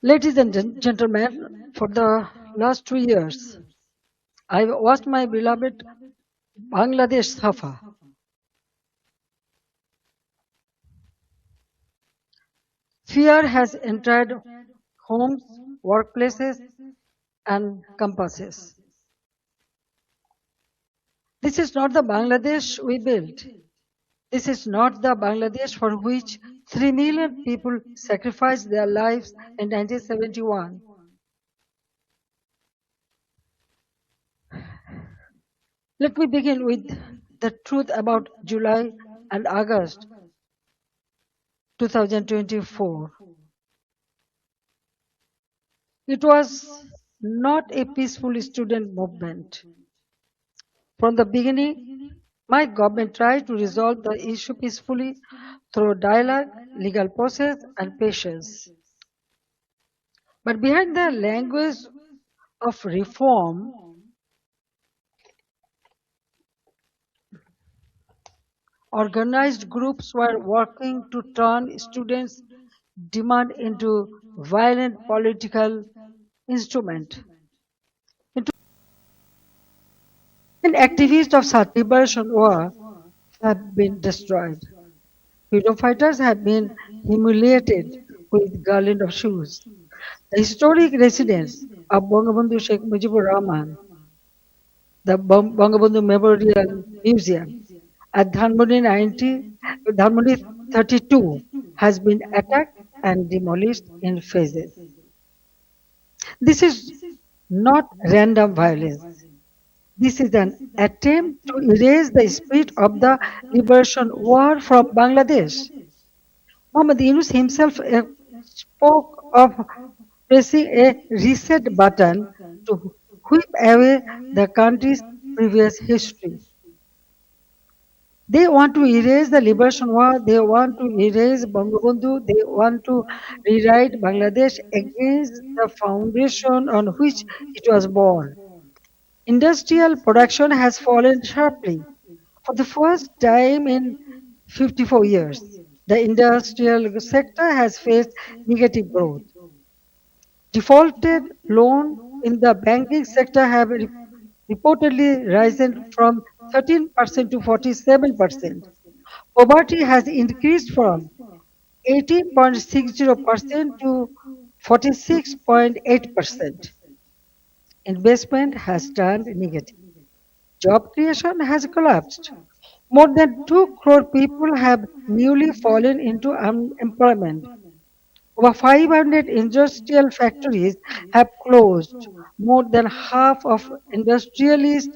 Ladies and gentlemen, for the last 2 years, I've watched my beloved Bangladesh suffer. Fear has entered homes, workplaces, and campuses. This is not the Bangladesh we built. This is not the Bangladesh for which 3 million people sacrificed their lives in 1971. Let me begin with the truth about July and August 2024. It was not a peaceful student movement. From the beginning, my government tried to resolve the issue peacefully through dialogue, legal process, and patience. But behind the language of reform, organized groups were working to turn students' demand into violent political instrument. And activists of such liberation war have been destroyed. Freedom fighters have been humiliated with garland of shoes. The historic residence of Bangabandhu Sheikh Mujibur Rahman, the Bangabandhu Memorial Museum at Dhanmondi 32 has been attacked and demolished in phases. This is not random violence. This is an attempt to erase the spirit of the liberation war from Bangladesh. Muhammad Yunus himself spoke of pressing a reset button to whip away the country's previous history. They want to erase the liberation war, they want to erase Bangabandhu, they want to rewrite Bangladesh against the foundation on which it was born. Industrial production has fallen sharply. For the first time in 54 years, the industrial sector has faced negative growth. Defaulted loans in the banking sector have reportedly risen from 13% to 47%. Poverty has increased from 18.60% to 46.8%. Investment has turned negative. Job creation has collapsed. More than 2 crore people have newly fallen into unemployment. Over 500 industrial factories have closed. More than half of industrialists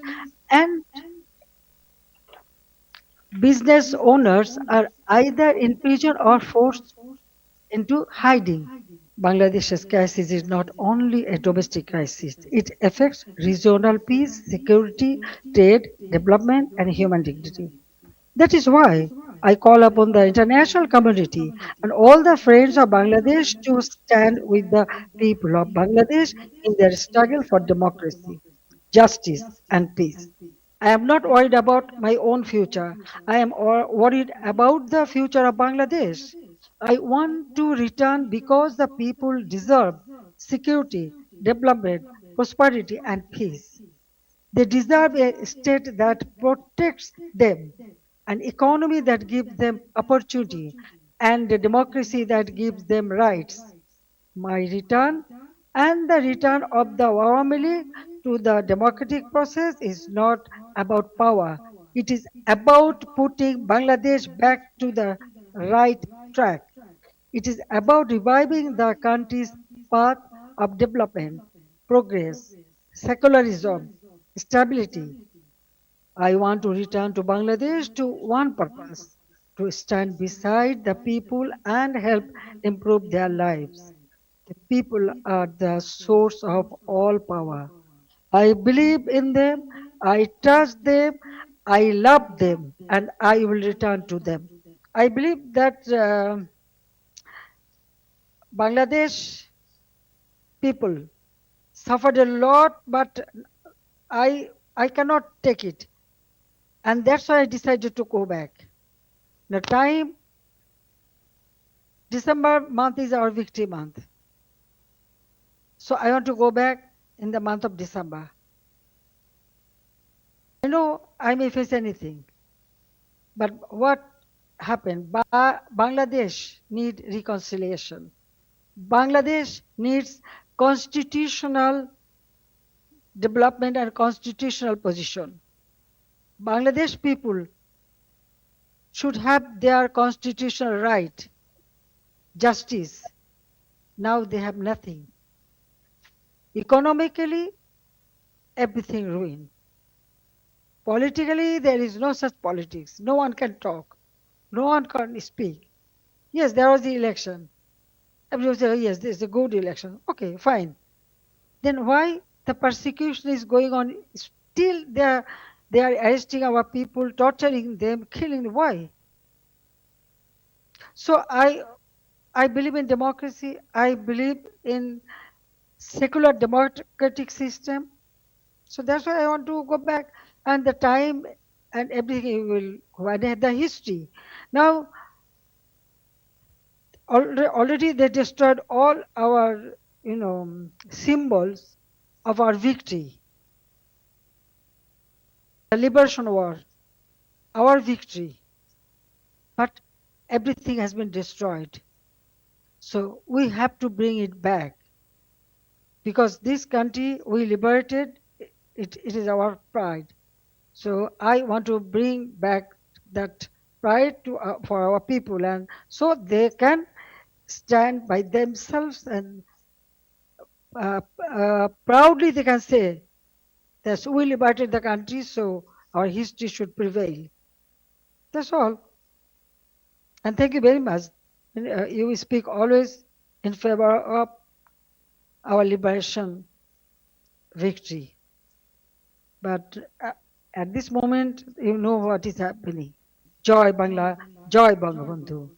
and business owners are either in prison or forced into hiding. Bangladesh's crisis is not only a domestic crisis, it affects regional peace, security, trade, development, and human dignity. That is why I call upon the international community and all the friends of Bangladesh to stand with the people of Bangladesh in their struggle for democracy, justice, and peace. I am not worried about my own future. I am worried about the future of Bangladesh. I want to return because the people deserve security, development, prosperity, and peace. They deserve a state that protects them, an economy that gives them opportunity, and a democracy that gives them rights. My return and the return of the family to the democratic process is not about power. It is about putting Bangladesh back to the right track. It is about reviving the country's path of development, progress, secularism, stability. I want to return to Bangladesh to one purpose, to stand beside the people and help improve their lives. The people are the source of all power. I believe in them, I trust them, I love them, and I will return to them. I believe that Bangladesh people suffered a lot, but I cannot take it, and that's why I decided to go back. The time December month is our victory month. So I want to go back in the month of December. I know I may face anything, but what happened? Bangladesh need reconciliation. Bangladesh needs constitutional development and constitutional position. Bangladesh people should have their constitutional right, justice. Now they have nothing. Economically, everything ruined. Politically, there is no such politics. No one can talk. No one can speak. Yes, there was the election. Everyone said, oh, yes, this is a good election. Okay, fine. Then why the persecution is going on? Still, they are arresting our people, torturing them, killing them. Why? So I believe in democracy. I believe in secular democratic system. So that's why I want to go back, and the time and everything will go ahead. The history. Now already they destroyed all our symbols of our victory, the liberation war, our victory, but everything has been destroyed. So we have to bring it back, because this country we liberated, it is our pride. So I want to bring back that pride to for our people, and so they can stand by themselves, and proudly they can say that we liberated the country, so our history should prevail. That's all. And thank you very much. You speak always in favor of our liberation victory. But at this moment, you know what is happening. Joy Bangla, Joy Bangabandhu.